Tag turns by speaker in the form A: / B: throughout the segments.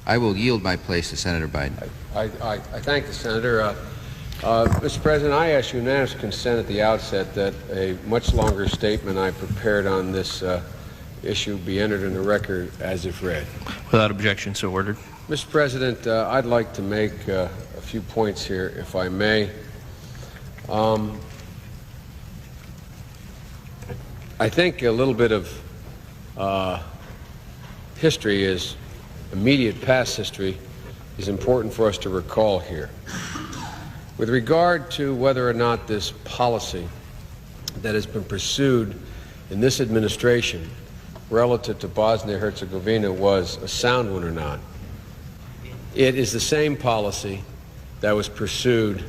A: I will yield my place to Senator Biden.
B: I thank the Senator. Mr. President, I ask unanimous consent at the outset that a much longer statement I prepared on this issue be entered in the record as if read.
C: Without objection, so ordered.
B: Mr. President, I'd like to make a few points here, if I may. I think a little bit of history is immediate past history is important for us to recall here. With regard to whether or not this policy that has been pursued in this administration relative to Bosnia-Herzegovina was a sound one or not, it is the same policy that was pursued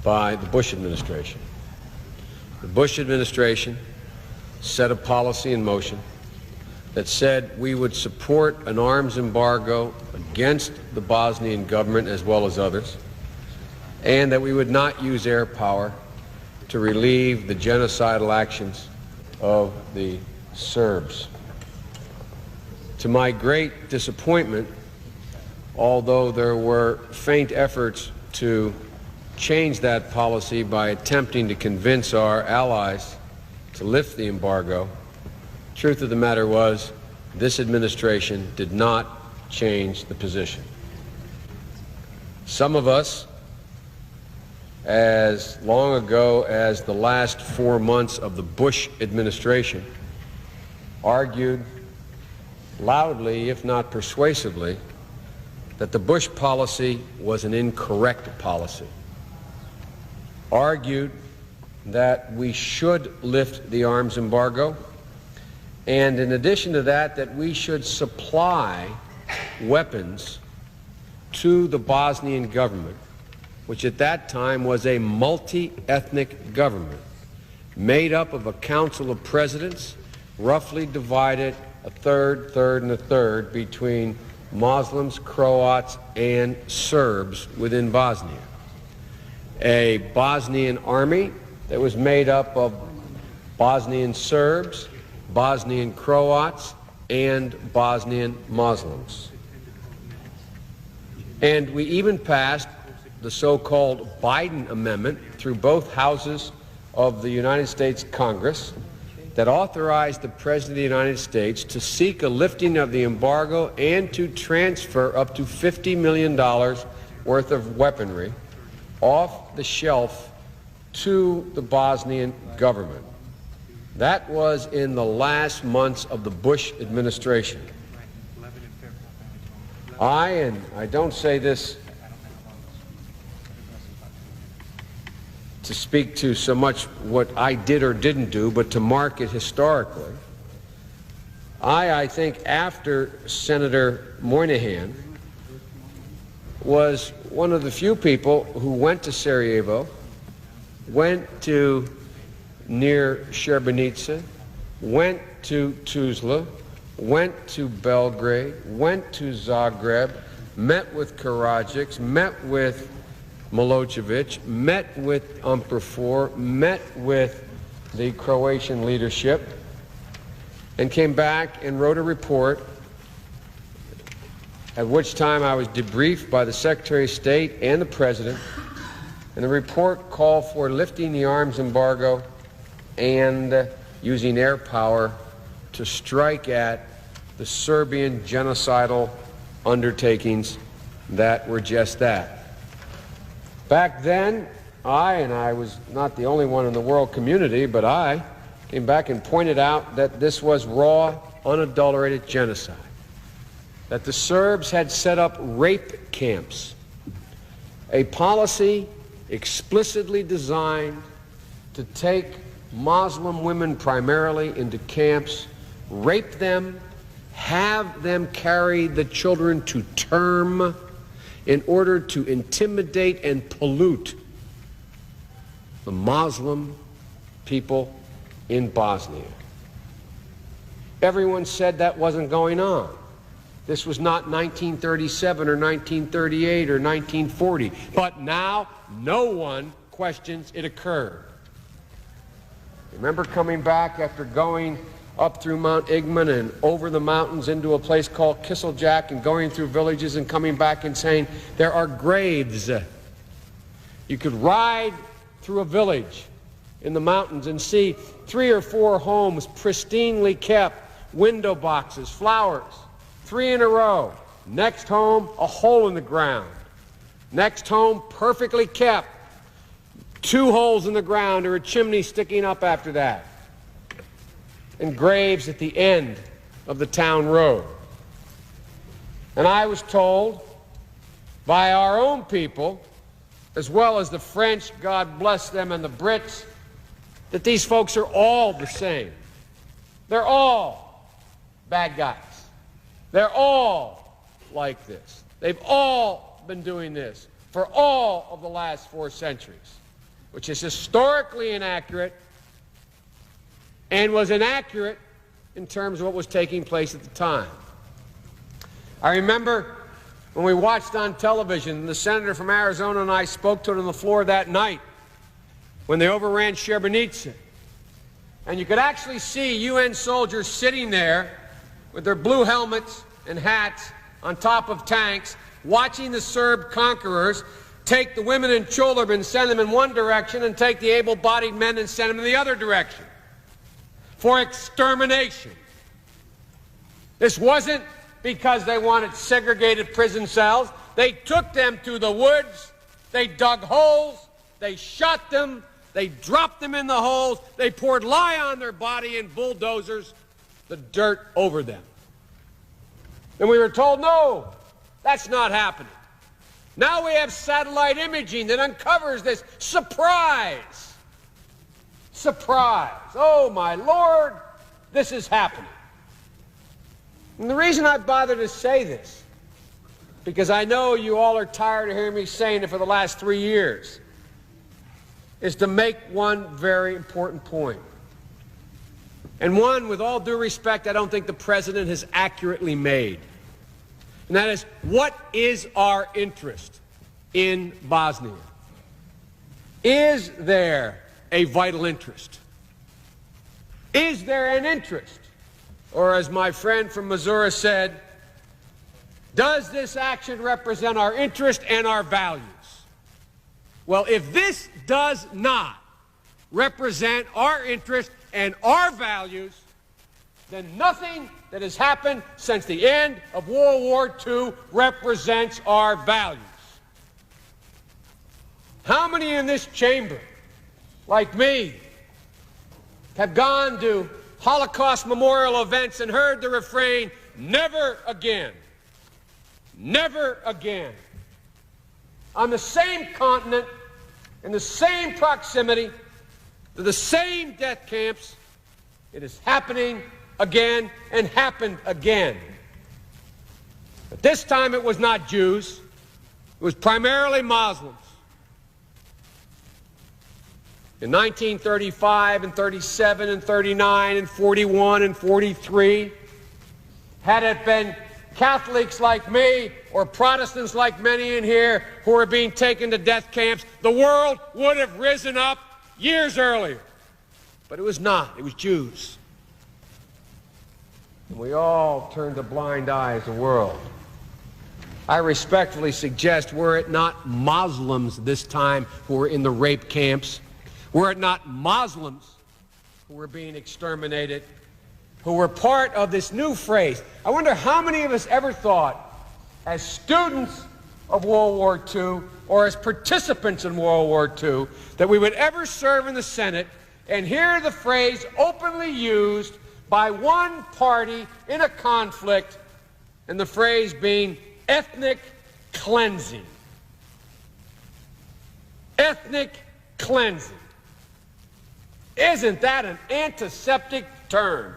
B: by the Bush administration. The Bush administration set a policy in motion that said we would support an arms embargo against the Bosnian government as well as others, and that we would not use air power to relieve the genocidal actions of the Serbs. To my great disappointment, although there were faint efforts to change that policy by attempting to convince our allies to lift the embargo, truth of the matter was this administration did not change the position. Some of us, as long ago as the last 4 months of the Bush administration, argued loudly, if not persuasively, that the Bush policy was an incorrect policy, argued that we should lift the arms embargo, and in addition to that, that we should supply weapons to the Bosnian government, which at that time was a multi-ethnic government made up of a council of presidents, roughly divided a third, and a third between Muslims, Croats, and Serbs within Bosnia. A Bosnian army that was made up of Bosnian Serbs, Bosnian Croats, and Bosnian Muslims. And we even passed the so-called Biden Amendment through both houses of the United States Congress that authorized the President of the United States to seek a lifting of the embargo and to transfer up to $50 million worth of weaponry off the shelf to the Bosnian government. That was in the last months of the Bush administration. I don't say this to speak to so much what I did or didn't do, but to mark it historically. I think after Senator Moynihan was one of the few people who went to Sarajevo, went to near Srebrenica, went to Tuzla, went to Belgrade, went to Zagreb, met with Karadzic, met with Milosevic, met with Umperfor, met with the Croatian leadership, and came back and wrote a report, at which time I was debriefed by the Secretary of State and the President, and the report called for lifting the arms embargo and using air power to strike at the Serbian genocidal undertakings that were just that. Back then, I was not the only one in the world community, but I came back and pointed out that this was raw, unadulterated genocide, that the Serbs had set up rape camps, a policy explicitly designed to take Muslim women primarily into camps, rape them, have them carry the children to term in order to intimidate and pollute the Muslim people in Bosnia. Everyone said that wasn't going on. This was not 1937 or 1938 or 1940. But now no one questions it occurred. Remember coming back after going up through Mount Igman and over the mountains into a place called Kisseljack, and going through villages and coming back and saying, there are graves. You could ride through a village in the mountains and see 3 or 4 homes pristinely kept, window boxes, flowers, 3 in a row. Next home, a hole in the ground. Next home, perfectly kept, 2 holes in the ground or a chimney sticking up after that. And graves at the end of the town road. And I was told by our own people, as well as the French, God bless them, and the Brits, that these folks are all the same. They're all bad guys. They're all like this. They've all been doing this for all of the last 4 centuries, which is historically inaccurate and was inaccurate in terms of what was taking place at the time. I remember when we watched on television, the senator from Arizona and I spoke to it on the floor that night when they overran Srebrenica. And you could actually see UN soldiers sitting there with their blue helmets and hats on top of tanks, watching the Serb conquerors take the women in Cholab and send them in one direction, and take the able-bodied men and send them in the other direction for extermination. This wasn't because they wanted segregated prison cells. They took them to the woods, they dug holes, they shot them, they dropped them in the holes, they poured lye on their body and bulldozers the dirt over them. And we were told, no, that's not happening. Now we have satellite imaging that uncovers this. Surprise! Surprise! Oh, my Lord, this is happening. And the reason I bother to say this, because I know you all are tired of hearing me saying it for the last 3 years, is to make one very important point. And one, with all due respect, I don't think the President has accurately made. And that is, what is our interest in Bosnia? Is there a vital interest? Is there an interest? Or as my friend from Missouri said, does this action represent our interest and our values? Well, if this does not represent our interest and our values, then nothing that has happened since the end of World War II represents our values. How many in this chamber, like me, have gone to Holocaust memorial events and heard the refrain, never again, never again? On the same continent, in the same proximity, to the same death camps, it is happening again and happened again. But this time it was not Jews, it was primarily Muslims. In 1935 and 37 and 39 and 41 and 43, had it been Catholics like me or Protestants like many in here who are being taken to death camps, the world would have risen up years earlier. But it was not. It was Jews. And we all turned a blind eye as a world. I respectfully suggest, were it not Muslims this time who were in the rape camps, were it not Muslims who were being exterminated, who were part of this new phrase. I wonder how many of us ever thought, as students of World War II or as participants in World War II, that we would ever serve in the Senate and hear the phrase openly used by one party in a conflict, and the phrase being ethnic cleansing. Ethnic cleansing. Isn't that an antiseptic term?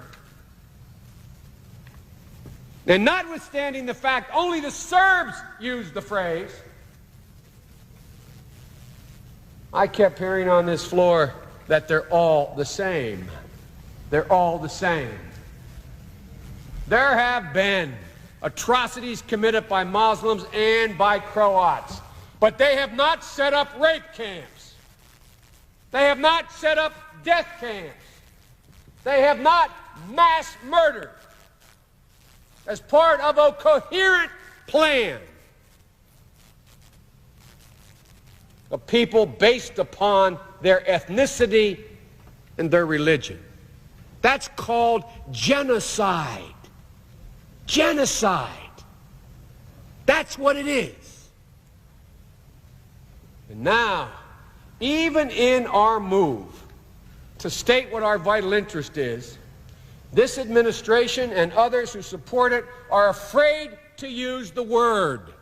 B: And notwithstanding the fact only the Serbs used the phrase, I kept hearing on this floor that they're all the same. They're all the same. There have been atrocities committed by Muslims and by Croats, but they have not set up rape camps. They have not set up death camps. They have not mass murdered as part of a coherent plan of people based upon their ethnicity and their religion. That's called genocide. Genocide. That's what it is. And now, even in our move to state what our vital interest is, this administration and others who support it are afraid to use the word.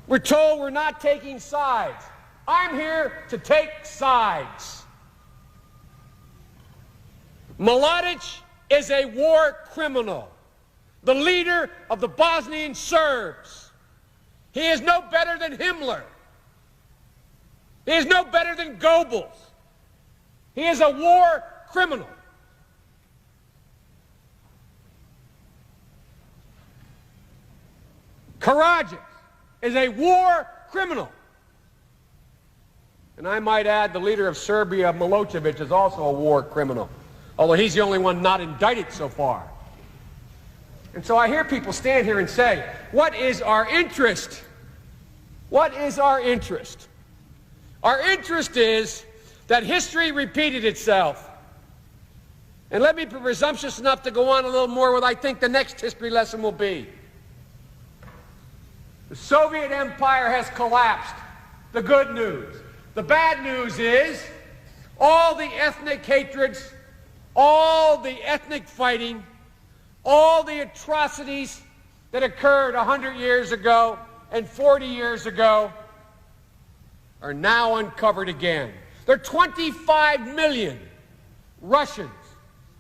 B: We're told we're not taking sides. I'm here to take sides. Mladic is a war criminal, the leader of the Bosnian Serbs. He is no better than Himmler. He is no better than Goebbels. He is a war criminal. Karadzic is a war criminal. And I might add, the leader of Serbia, Milosevic, is also a war criminal, although he's the only one not indicted so far. And so I hear people stand here and say, what is our interest? What is our interest? Our interest is that history repeated itself. And let me be presumptuous enough to go on a little more what I think the next history lesson will be. The Soviet Empire has collapsed. The good news. The bad news is all the ethnic hatreds, all the ethnic fighting, all the atrocities that occurred 100 years ago and 40 years ago are now uncovered again. There are 25 million Russians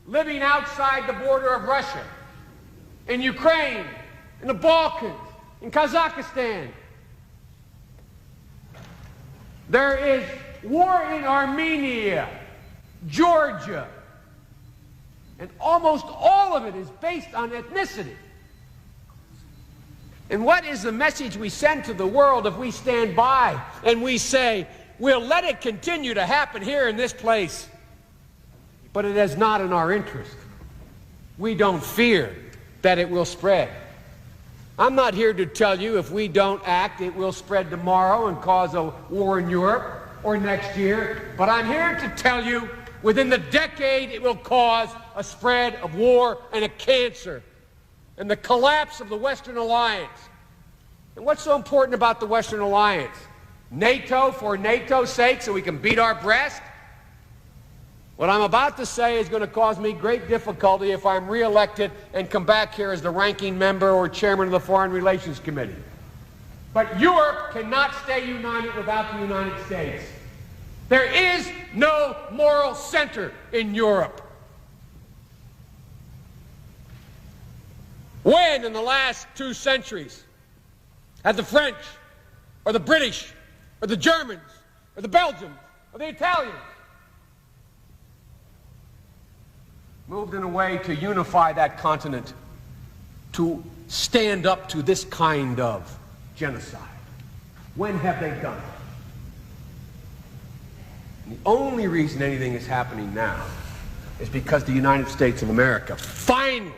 B: living outside the border of Russia, in Ukraine, in the Balkans, in Kazakhstan. There is war in Armenia, Georgia, and almost all of it is based on ethnicity. And what is the message we send to the world if we stand by and we say, we'll let it continue to happen here in this place, but it is not in our interest. We don't fear that it will spread. I'm not here to tell you if we don't act, it will spread tomorrow and cause a war in Europe or next year. But I'm here to tell you within the decade it will cause a spread of war and a cancer and the collapse of the Western Alliance. And what's so important about the Western Alliance? NATO for NATO's sake so we can beat our breast? What I'm about to say is going to cause me great difficulty if I'm reelected and come back here as the ranking member or chairman of the Foreign Relations Committee. But Europe cannot stay united without the United States. There is no moral center in Europe. When in the last 2 centuries have the French or the British or the Germans or the Belgians or the Italians moved in a way to unify that continent, to stand up to this kind of genocide? When have they done it? And the only reason anything is happening now is because the United States of America finally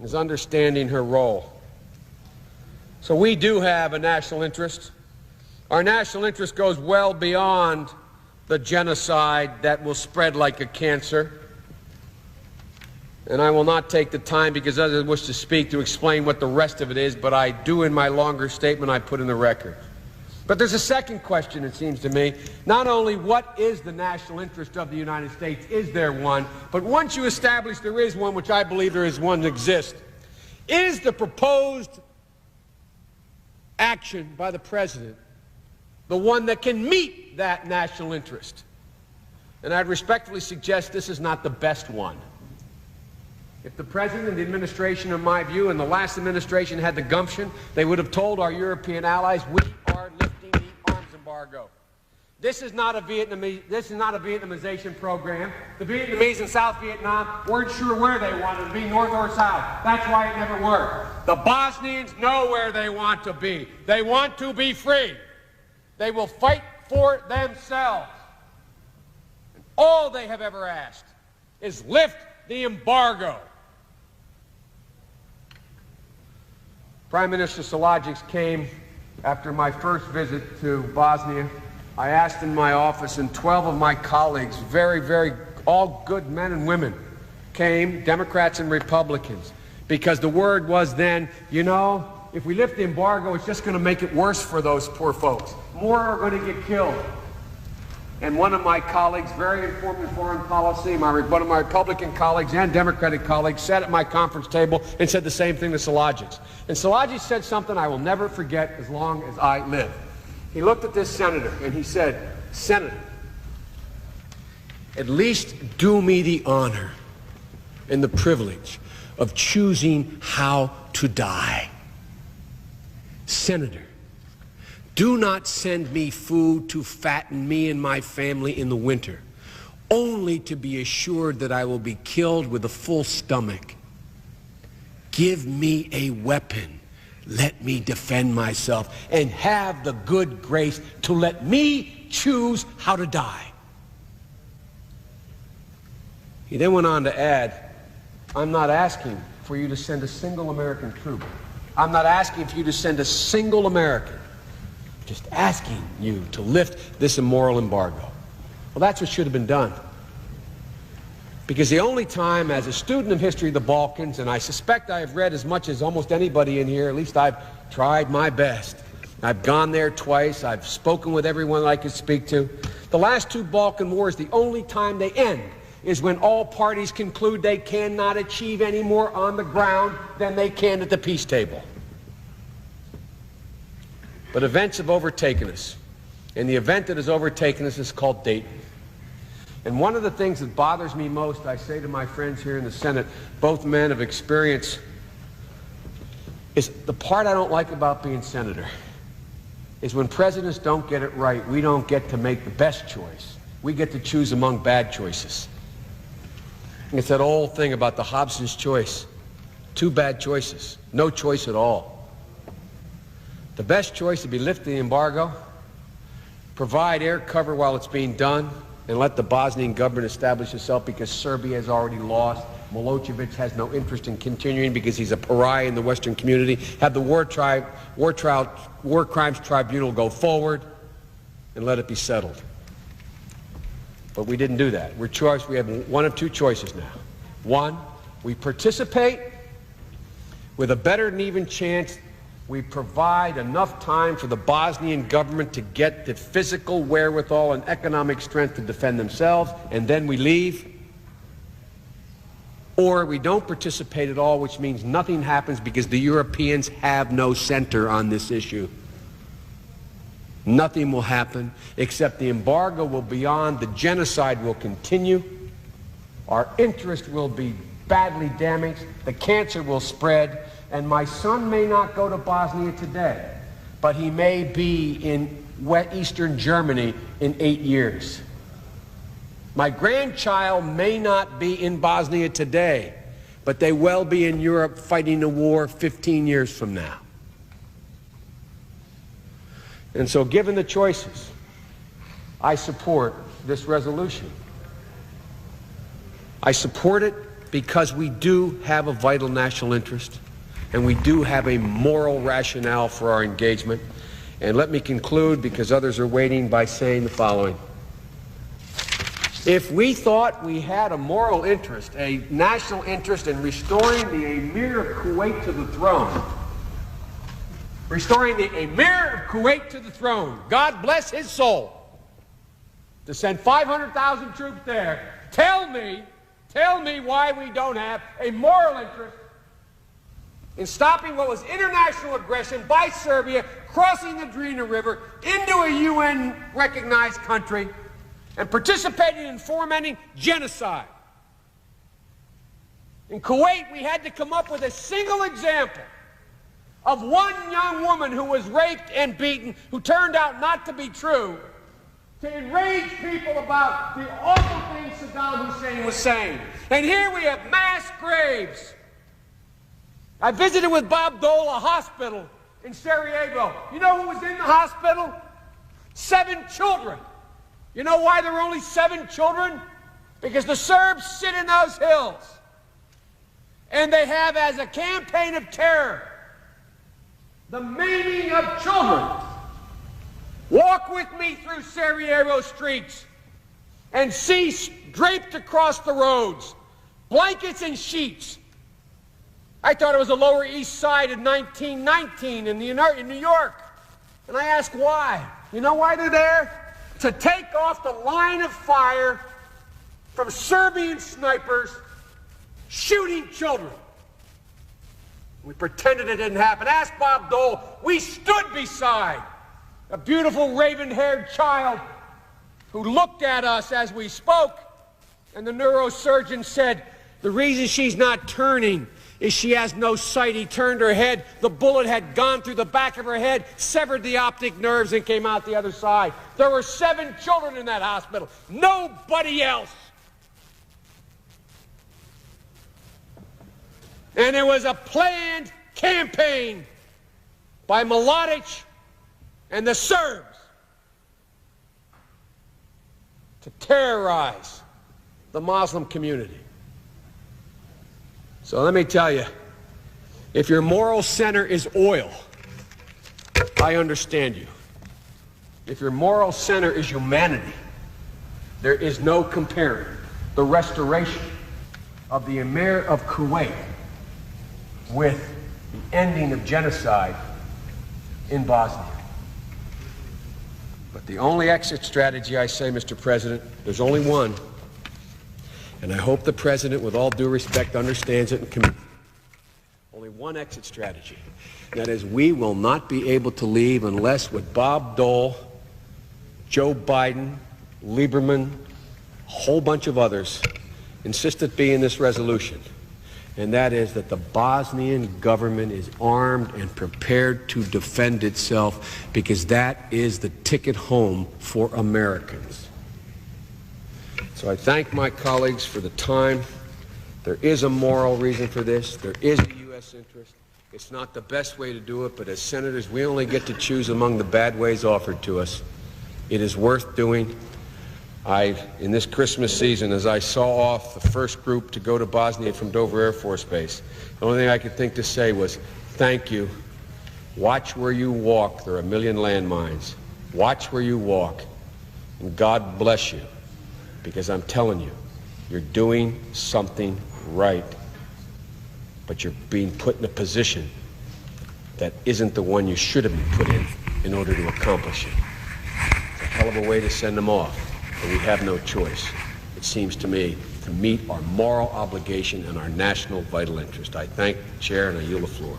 B: is understanding her role. So we do have a national interest. Our national interest goes well beyond the genocide that will spread like a cancer. And I will not take the time, because others wish to speak, to explain what the rest of it is, but I do in my longer statement I put in the record. But there's a second question, it seems to me. Not only what is the national interest of the United States, is there one, but once you establish there is one, which I believe there is one that exists, is the proposed action by the President the one that can meet that national interest? And I'd respectfully suggest this is not the best one. If the President and the administration, in my view, and the last administration had the gumption, they would have told our European allies, we are lifting the arms embargo. This is not a Vietnamization program. The Vietnamese in South Vietnam weren't sure where they wanted to be, north or south. That's why it never worked. The Bosnians know where they want to be. They want to be free. They will fight for themselves. And all they have ever asked is lift the embargo. Prime Minister Salagic came after my first visit to Bosnia. I asked in my office, and 12 of my colleagues, all good men and women, came, Democrats and Republicans, because the word was then, you know, if we lift the embargo, it's just going to make it worse for those poor folks. More are going to get killed. And one of my colleagues, very informed in foreign policy, one of my Republican colleagues and Democratic colleagues, sat at my conference table and said the same thing to Salagic. And Salagic said something I will never forget as long as I live. He looked at this senator and he said, "Senator, at least do me the honor and the privilege of choosing how to die. Senator, do not send me food to fatten me and my family in the winter, only to be assured that I will be killed with a full stomach. Give me a weapon. Let me defend myself, and have the good grace to let me choose how to die." He then went on to add, "I'm not asking for you to send a single American troop. I'm not asking for you to send a single American. Just asking you to lift this immoral embargo." Well, that's what should have been done. Because the only time, as a student of history of the Balkans, and I suspect I have read as much as almost anybody in here, at least I've tried my best. I've gone there twice. I've spoken with everyone I could speak to. The last two Balkan wars, the only time they end is when all parties conclude they cannot achieve any more on the ground than they can at the peace table. But events have overtaken us, and the event that has overtaken us is called Dayton. And one of the things that bothers me most, I say to my friends here in the Senate, both men of experience, is the part I don't like about being senator is when presidents don't get it right, we don't get to make the best choice. We get to choose among bad choices. And it's that old thing about the Hobson's choice. Two bad choices, no choice at all. The best choice would be lift the embargo, provide air cover while it's being done, and let the Bosnian government establish itself, because Serbia has already lost. Milosevic has no interest in continuing because he's a pariah in the Western community. Have the War Crimes Tribunal go forward and let it be settled. But we didn't do that. We have one of two choices now. One, we participate with a better than even chance. We provide enough time for the Bosnian government to get the physical wherewithal and economic strength to defend themselves, and then we leave. Or we don't participate at all, which means nothing happens because the Europeans have no center on this issue. Nothing will happen except the embargo will be on, the genocide will continue, our interest will be badly damaged, the cancer will spread, and my son may not go to Bosnia today, but he may be in Eastern Germany in 8 years. My grandchild may not be in Bosnia today, but they will be in Europe fighting a war 15 years from now. And so, given the choices, I support this resolution. I support it because we do have a vital national interest, and we do have a moral rationale for our engagement. And let me conclude, because others are waiting, by saying the following. If we thought we had a moral interest, a national interest in restoring the Emir of Kuwait to the throne, restoring the Emir of Kuwait to the throne, God bless his soul, to send 500,000 troops there, tell me why we don't have a moral interest in stopping what was international aggression by Serbia, crossing the Drina River into a UN-recognized country, and participating in fomenting genocide. In Kuwait, we had to come up with a single example of one young woman who was raped and beaten, who turned out not to be true, to enrage people about the awful things Saddam Hussein was saying. And here we have mass graves. I visited with Bob Dole a hospital in Sarajevo. You know who was in the hospital? 7 children. You know why there were only 7 children? Because the Serbs sit in those hills. And they have as a campaign of terror the maiming of children. Walk with me through Sarajevo streets and see draped across the roads blankets and sheets. I thought it was the Lower East Side in 1919 in New York. And I asked why. You know why they're there? To take off the line of fire from Serbian snipers shooting children. We pretended it didn't happen. Ask Bob Dole. We stood beside a beautiful raven-haired child who looked at us as we spoke, and the neurosurgeon said, the reason she's not turning is she has no sight. He turned her head. The bullet had gone through the back of her head, severed the optic nerves, and came out the other side. There were 7 children in that hospital. Nobody else. And it was a planned campaign by Mladic and the Serbs to terrorize the Muslim community. So let me tell you, if your moral center is oil, I understand you. If your moral center is humanity, there is no comparing the restoration of the Emir of Kuwait with the ending of genocide in Bosnia. But the only exit strategy, I say, Mr. President, there's only one. And I hope the President, with all due respect, understands it and commits. Only one exit strategy. That is, we will not be able to leave unless with Bob Dole, Joe Biden, Lieberman, a whole bunch of others, insist it be in this resolution. And that is that the Bosnian government is armed and prepared to defend itself, because that is the ticket home for Americans. So I thank my colleagues for the time. There is a moral reason for this. There is a U.S. interest. It's not the best way to do it, but as senators, we only get to choose among the bad ways offered to us. It is worth doing. In this Christmas season, as I saw off the first group to go to Bosnia from Dover Air Force Base, the only thing I could think to say was, thank you. Watch where you walk. There are a million landmines. Watch where you walk. And God bless you. Because I'm telling you, you're doing something right. But you're being put in a position that isn't the one you should have been put in order to accomplish it. It's a hell of a way to send them off. But we have no choice, it seems to me, to meet our moral obligation and our national vital interest. I thank the Chair and I yield the floor.